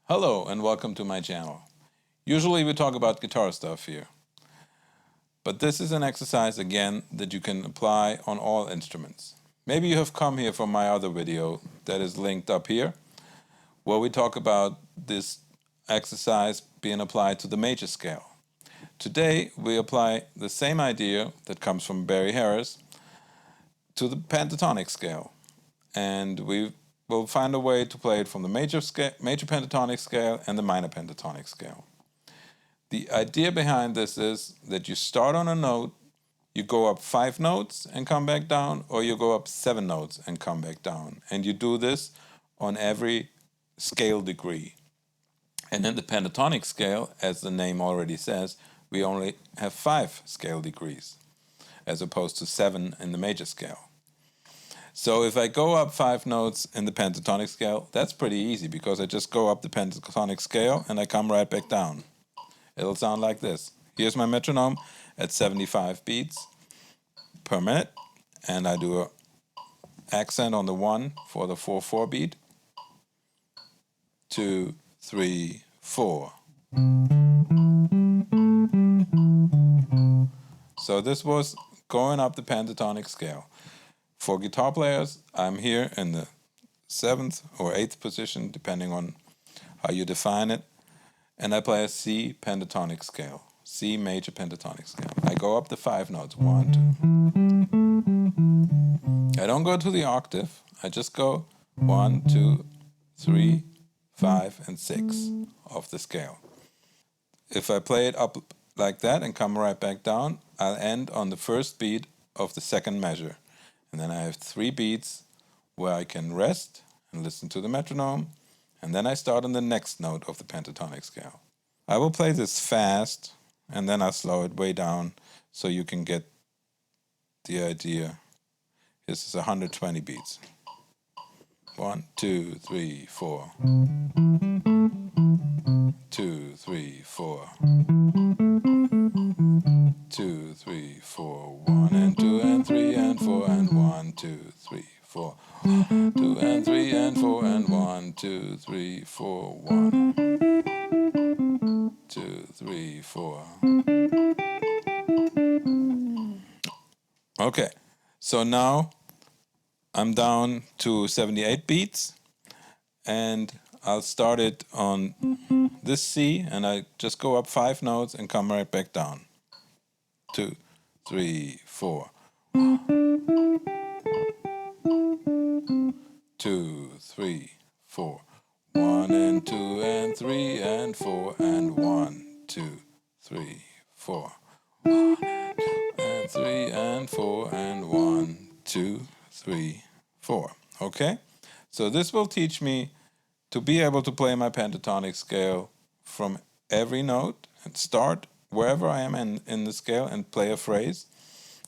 Hello and welcome to my channel. Usually we talk about guitar stuff here, but this is an exercise again that you can apply on all instruments. Maybe you have come here from my other video that is linked up here, where we talk about this exercise being applied to the major scale. Today we apply the same idea that comes from Barry Harris to the pentatonic scale, and we will find a way to play it from the major pentatonic scale and the minor pentatonic scale. The idea behind this is that you start on a note, you go up 5 notes and come back down, or you go up 7 notes and come back down. And you do this on every scale degree. And in the pentatonic scale, as the name already says, we only have 5 scale degrees, as opposed to 7 in the major scale. So if I go up 5 notes in the pentatonic scale, that's pretty easy because I just go up the pentatonic scale and I come right back down. It'll sound like this. Here's my metronome at 75 beats per minute, and I do an accent on the 1 for the 4/4 beat. 2, 3, 4. So this was going up the pentatonic scale. For guitar players, I'm here in the 7th or 8th position, depending on how you define it, and I play a C pentatonic scale, C major pentatonic scale. I go up the 5 notes, 1, 2. I don't go to the octave, I just go 1, 2, 3, 5, and 6 of the scale. If I play it up like that and come right back down, I'll end on the first beat of the second measure. And then I have 3 beats where I can rest and listen to the metronome, and then I start on the next note of the pentatonic scale. I will play this fast, and then I'll slow it way down so you can get the idea. This is 120 beats. 1, 2, 3, 4. 2, 3, 4. 2, 3, 4. 1 and 2 and 3 and 4 and 1, 2, 3, 4. 2 and 3 and 4 and 1, 2, 3, 4. 1, 2, 3, 4. Okay, so now I'm down to 78 beats, and I'll start it on this C, and I just go up 5 notes and come right back down. 2, 3, 4. 2, 3, 4. 1 and 2 and 3 and 4 and 1, 2, 3, 4. 1 and 3 and 4 and 1, 2, 3, 4. Okay? So this will teach me to be able to play my pentatonic scale from every note and start wherever I am in the scale and play a phrase.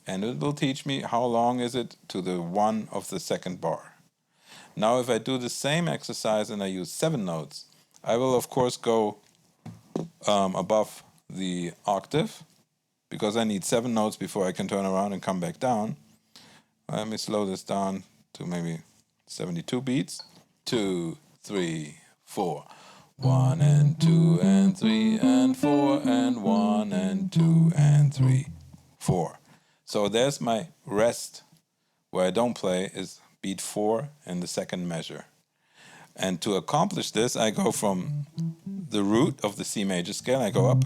And it will teach me how long is it to the 1 of the second bar. Now if I do the same exercise and I use 7 notes, I will of course go above the octave, because I need 7 notes before I can turn around and come back down. Let me slow this down to maybe 72 beats. 2, 3, 4. 1 and 2 and 3 and 4 and 1 and 2 and 3, 4. So there's my rest where I don't play is beat 4 in the second measure. And to accomplish this, I go from the root of the C major scale, I go up,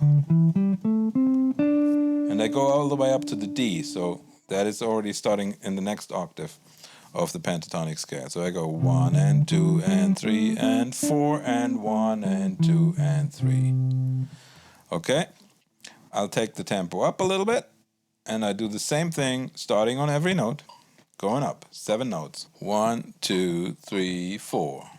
and I go all the way up to the D, so that is already starting in the next octave of the pentatonic scale. So I go 1 and 2 and 3 and 4 and 1 and 2 and 3. Okay, I'll take the tempo up a little bit, and I do the same thing starting on every note, going up 7 notes. 1, 2, 3, 4.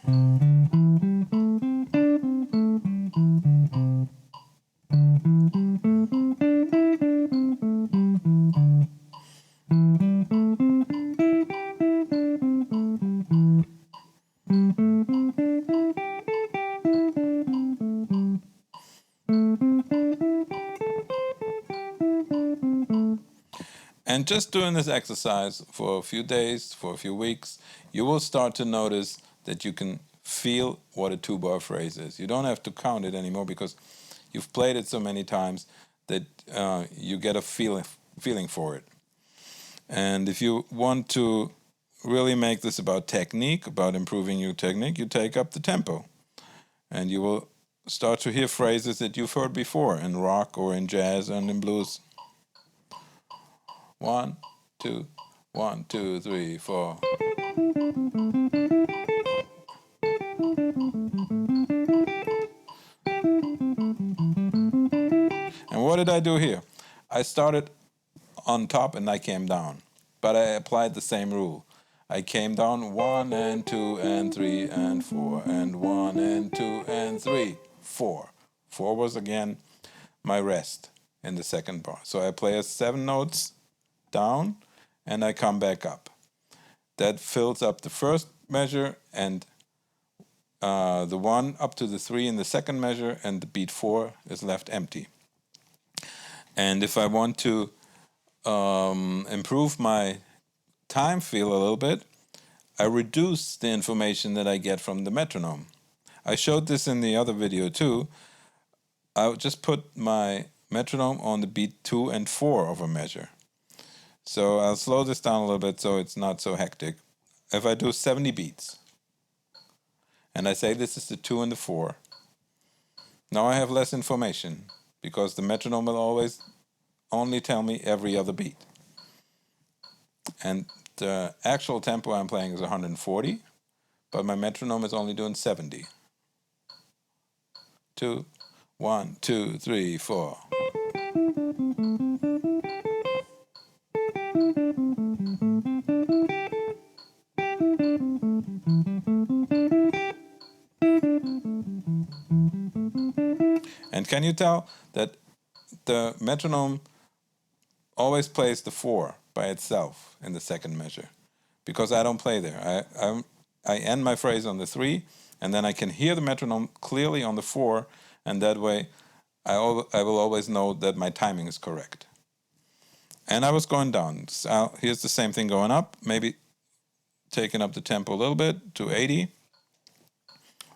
And just doing this exercise for a few days, for a few weeks, you will start to notice that you can feel what a two-bar phrase is. You don't have to count it anymore because you've played it so many times that you get a feeling for it. And if you want to really make this about technique, about improving your technique, you take up the tempo. And you will start to hear phrases that you've heard before in rock or in jazz and in blues. 1, 2, 1, 2, 3, 4. And what did I do here? I started on top and I came down, but I applied the same rule. I came down 1 and 2 and 3 and 4 and 1 and 2 and 3, 4. 4 was again my rest in the second bar. So I play 7 notes down and I come back up. That fills up the first measure and the 1 up to the 3 in the second measure, and the beat 4 is left empty. And if I want to improve my time feel a little bit, I reduce the information that I get from the metronome. I showed this in the other video too. I would just put my metronome on the beat 2 and 4 of a measure. So I'll slow this down a little bit so it's not so hectic. If I do 70 beats, and I say this is the 2 and the 4, now I have less information because the metronome will always only tell me every other beat. And the actual tempo I'm playing is 140, but my metronome is only doing 70. 2, 1, 2, 3, 4. And can you tell that the metronome always plays the 4 by itself in the second measure? Because I don't play there. I end my phrase on the 3, and then I can hear the metronome clearly on the 4, and that way I will always know that my timing is correct. And I was going down. So here's the same thing going up, maybe taking up the tempo a little bit to 80,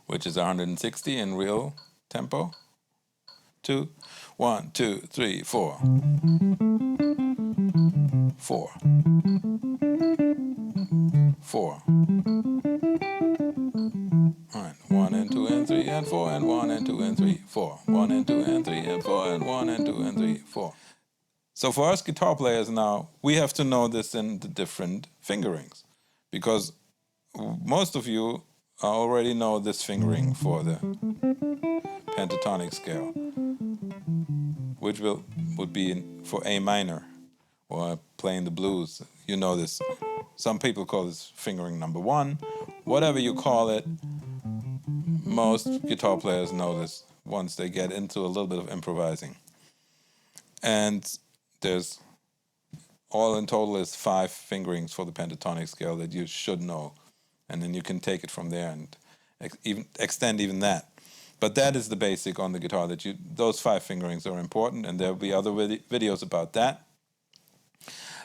which is 160 in real tempo. 2, 1, 2, 3, 4. 4. 4. Alright, 1 and 2 and 3 and 4 and 1 and 2 and 3, 4. 1 and 2 and 3 and 4 and 1 and 2 and 3, 4. So for us guitar players now, we have to know this in the different fingerings, because most of you already know this fingering for the pentatonic scale, which would be for A minor, or playing the blues. You know this. Some people call this fingering number 1. Whatever you call it, most guitar players know this once they get into a little bit of improvising. And there's all in total is 5 fingerings for the pentatonic scale that you should know. And then you can take it from there and even extend even that. But that is the basic on the guitar, that those 5 fingerings are important, and there'll be other videos about that.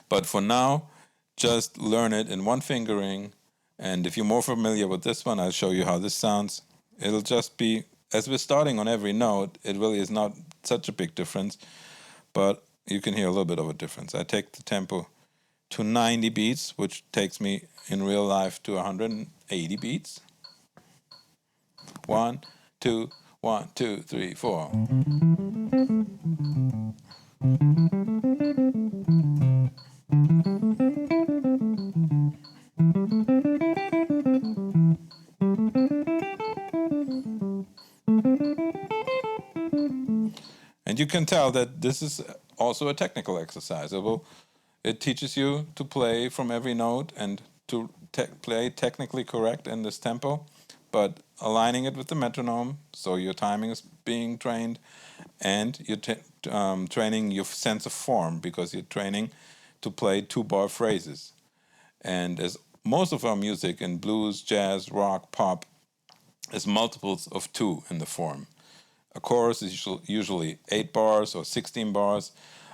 But for now, just learn it in one fingering, and if you're more familiar with this one, I'll show you how this sounds. It'll just be, as we're starting on every note, it really is not such a big difference, but you can hear a little bit of a difference. I take the tempo to 90 beats, which takes me in real life to 180 beats. 1, 2, 1, 2, 3, 4. And you can tell that this is also a technical exercise. It teaches you to play from every note and to play technically correct in this tempo, but aligning it with the metronome, so your timing is being trained, and you're training your sense of form, because you're training to play 2-bar phrases. And as most of our music in blues, jazz, rock, pop is multiples of 2 in the form. A chorus is usually 8 bars or 16 bars.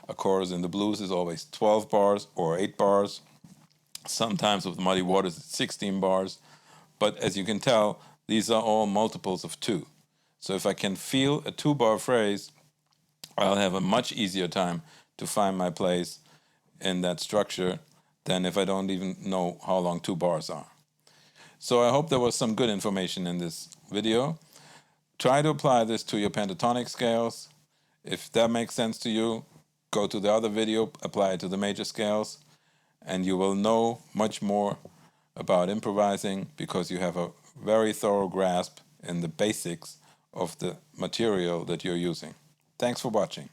A chorus in the blues is always 12 bars or 8 bars. Sometimes with Muddy Waters it's 16 bars. But as you can tell, these are all multiples of 2. So if I can feel a 2-bar phrase, I'll have a much easier time to find my place in that structure than if I don't even know how long 2 bars are. So I hope there was some good information in this video. Try to apply this to your pentatonic scales. If that makes sense to you, go to the other video, apply it to the major scales, and you will know much more about improvising because you have a very thorough grasp in the basics of the material that you're using. Thanks for watching.